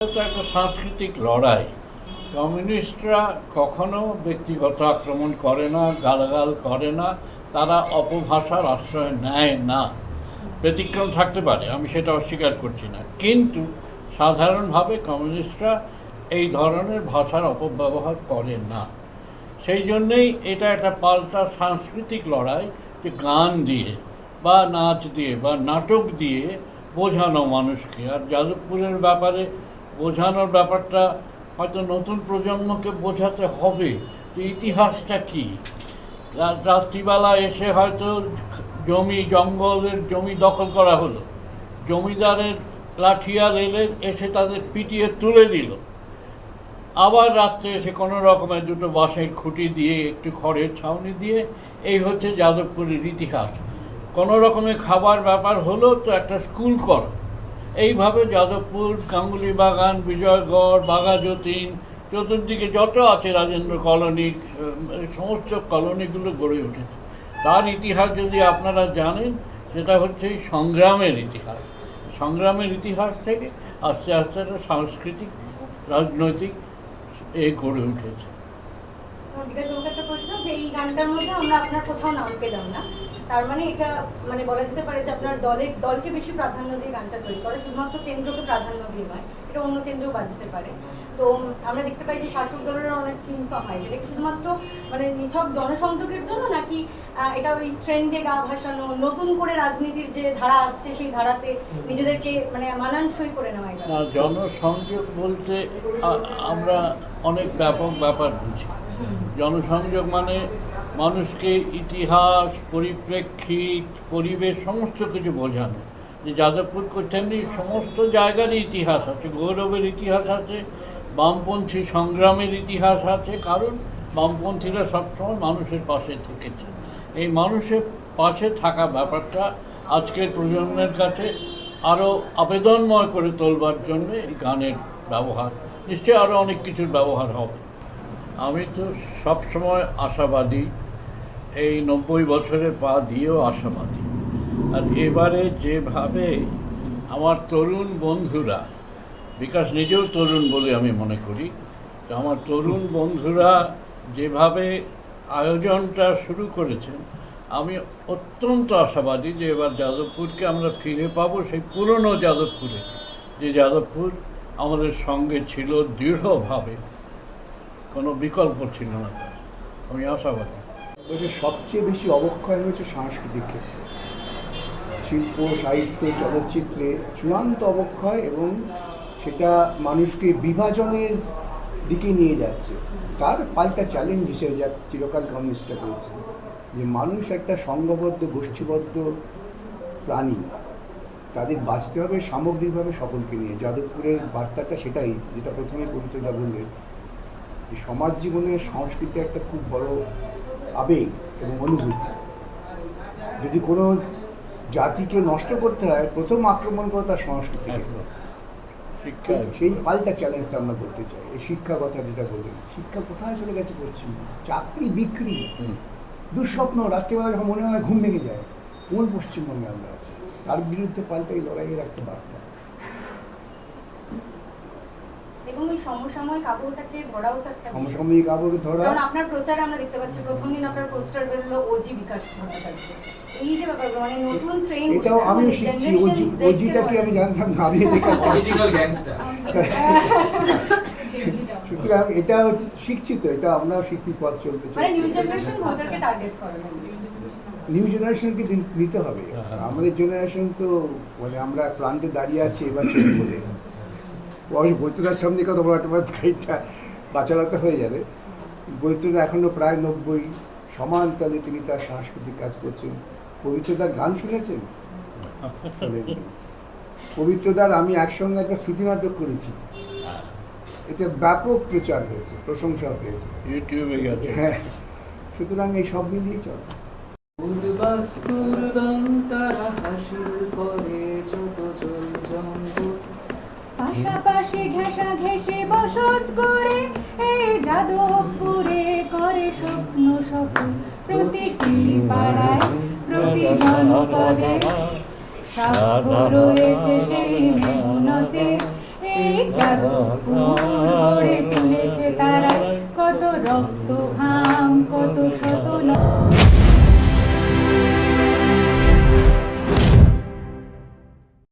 তো একটা সাংস্কৃতিক লড়াই। কমিউনিস্টরা কখনো ব্যক্তিগত আক্রমণ করে না, গালাগাল করে না, তারা অপভাষার আশ্রয় নেয় না। ব্যতিক্রম থাকতে পারে, আমি সেটা অস্বীকার করছি না, কিন্তু সাধারণভাবে কমিউনিস্টরা এই ধরনের ভাষার অপব্যবহার করে না। সেই জন্যেই এটা একটা পাল্টা সাংস্কৃতিক লড়াই, যে গান দিয়ে বা নাচ দিয়ে বা নাটক দিয়ে বোঝানো মানুষকে। আর যাদবপুরের ব্যাপারে বোঝানোর ব্যাপারটা হয়তো নতুন প্রজন্মকে বোঝাতে হবে যে ইতিহাসটা কী। রাত্রিবেলা এসে হয়তো জঙ্গলের জমি দখল করা হলো, জমিদারের লাঠিয়াল এলে এসে তাদের পিটিয়ে তুলে দিল, আবার রাত্রে এসে কোনো রকমের দুটো বাঁশের খুঁটি দিয়ে একটু খড়ের ছাউনি দিয়ে, এই হচ্ছে যাদবপুরের ইতিহাস। কোনো রকমের খাবার ব্যাপার হলো তো একটা স্কুল করো। এইভাবে যাদবপুর, গাঙ্গুলি বাগান, বিজয়গড়, বাঘাযতীন, চতুর্দিকে যত আছে রাজেন্দ্র কলোনি, সমস্ত কলোনিগুলো গড়ে উঠেছে। তার ইতিহাস যদি আপনারা জানেন, সেটা হচ্ছে এই সংগ্রামের ইতিহাস। সংগ্রামের ইতিহাস থেকে আস্তে আস্তে একটা সাংস্কৃতিক, রাজনৈতিক গড়ে উঠেছে। বিকাশবাবুকে একটা প্রশ্ন, যে এই গানটার মধ্যে আমরা আপনার কোথাও নাম পেলাম না, তার মানে এটা বলা যেতে পারে যে আপনার দলকে বেশি প্রাধান্য দিয়ে গানটা তৈরি করে, শুধুমাত্র কেন্দ্রকে প্রাধান্য দিয়ে নয়, এটা অন্য কেন্দ্রেও বাজতে পারে। তো আমরা দেখতে পাই যে শাসক দলের অনেক থিমস হয়, সেটা কি শুধুমাত্র নিছক জনসংযোগের জন্য, নাকি এটা ওই ট্রেন্ডে গা ভাসানো, নতুন করে রাজনীতির যে ধারা আসছে সেই ধারাতে নিজেদেরকে মানানসই করে নেওয়া? জনসংযোগ বলতে আমরা অনেক ব্যাপক ব্যাপার বুঝি। জনসংযোগ মানে মানুষকে ইতিহাস, পরিপ্রেক্ষিত, পরিবেশ সমস্ত কিছু বোঝানো। যে যাদবপুর তেমনি সমস্ত জায়গারই ইতিহাস আছে, গৌরবের ইতিহাস আছে, বামপন্থী সংগ্রামের ইতিহাস আছে, কারণ বামপন্থীরা সবসময় মানুষের পাশে থেকেছে। এই মানুষের পাশে থাকা ব্যাপারটা আজকের প্রজন্মের কাছে আরও আবেদনময় করে তোলবার জন্যে এই গানের ব্যবহার, নিশ্চয়ই আরও অনেক কিছুর ব্যবহার হবে। আমি তো সবসময় আশাবাদী, এই 90 বছরে পা দিয়েও আশাবাদী। আর এবারে যেভাবে আমার তরুণ বন্ধুরা, বিকাশ নিজেও তরুণ বলে আমি মনে করি, আমার তরুণ বন্ধুরা যেভাবে আয়োজনটা শুরু করেছেন, আমি অত্যন্ত আশাবাদী যে এবার যাদবপুরকে আমরা ফিরে পাবো সেই পুরনো যাদবপুরে, যে যাদবপুর আমাদের সঙ্গে ছিল দৃঢ়ভাবে, কোনো বিকল্প ছিল না। তার আমি আশাবাদী। সবচেয়ে বেশি অবক্ষয় হয়েছে সাংস্কৃতিক ক্ষেত্রে, শিল্প, সাহিত্য, চলচ্চিত্রে চূড়ান্ত অবক্ষয়, এবং সেটা মানুষকে বিভাজনের দিকে নিয়ে যাচ্ছে। তার পাল্টা চ্যালেঞ্জ হিসেবে যা চিরকাল কমিউনিস্টরা করেছে, যে মানুষ একটা সংঘবদ্ধ, গোষ্ঠীবদ্ধ প্রাণী, তাদের বাঁচতে হবে সামগ্রিকভাবে সকলকে নিয়ে। যাদবপুরের বার্তাটা সেটাই, যেটা প্রথমে পবিত্রদা বললেন, যে সমাজ জীবনের সংস্কৃতি একটা খুব বড় আবেগ এবং অনুভূতি। যদি কোনো জাতিকে নষ্ট করতে হয়, প্রথম আক্রমণ করে তার সংস্কৃতিকে। শিক্ষা, সেই পাল্টা চ্যালেঞ্জটা আমরা করতে চাই। এই শিক্ষা কথা যেটা বললেন, শিক্ষা কোথায় চলে গেছে পশ্চিমবঙ্গে? চাকরি বিক্রি, দুঃস্বপ্ন, রাত্রিবেলা যখন মনে হয় ঘুম ভেঙে যায়, কোন পশ্চিমবঙ্গে আমরা আছি? তার বিরুদ্ধে পাল্টা এই লড়াইয়ের একটা বার্তা। এবং এই সমসাময়িক আবহটাকে ধরাও তো একটা সমসাময়িক আবহকে ধরা। কারণ আপনার প্রচারে আমরা দেখতে পাচ্ছি প্রথম দিন আপনার পোস্টার বেরোলো ওজি বিকাশ ভট্টাচার্য। এই যে ব্যাপারগুলো নতুন ট্রেন্ড, এটাও আমি শিখছি। ওজিটাকে আমি জানতাম না, আমি দেখে সুতরাং এটা শিখছি, তো এটা আমরাও শিখছি, পথ চলতে চাই। নিউ জেনারেশন ভোটারকে টার্গেট করেন, নিউ জেনারেশনকে নিতে হবে। আমাদের জেনারেশন তো আমরা প্রান্তে দাঁড়িয়ে আছি এবার ছবি বলে, বৈদ্যুতার সামনে কথা বলা, তোমার গাড়িটা বাঁচালাতে হয়ে যাবে। বৈদ্যুত এখনও প্রায় 90, সমান তালে তিনি তার সাংস্কৃতিক কাজ করছেন। পবিত্রদার গান শুনেছেন? পবিত্রদার আমি একসঙ্গে একটা শ্রুতিনাটক করেছি, এটা ব্যাপক প্রচার হয়েছে, প্রশংসা পেয়েছে, ইউটিউবে গেছে। হ্যাঁ, সুতরাং এই সব মিলিয়ে চল। পাশাপাশি ঘেঁষা ঘেঁষে বসত করে এই যাদবপুরে করে স্বপ্ন সফল, প্রতিটি পাড়ায়, প্রতি জনপদে সাক্ষ্য রয়েছে সেই মেহনতে। এই যাদবপুর গড়ে তুলেছে তারা, কত রক্ত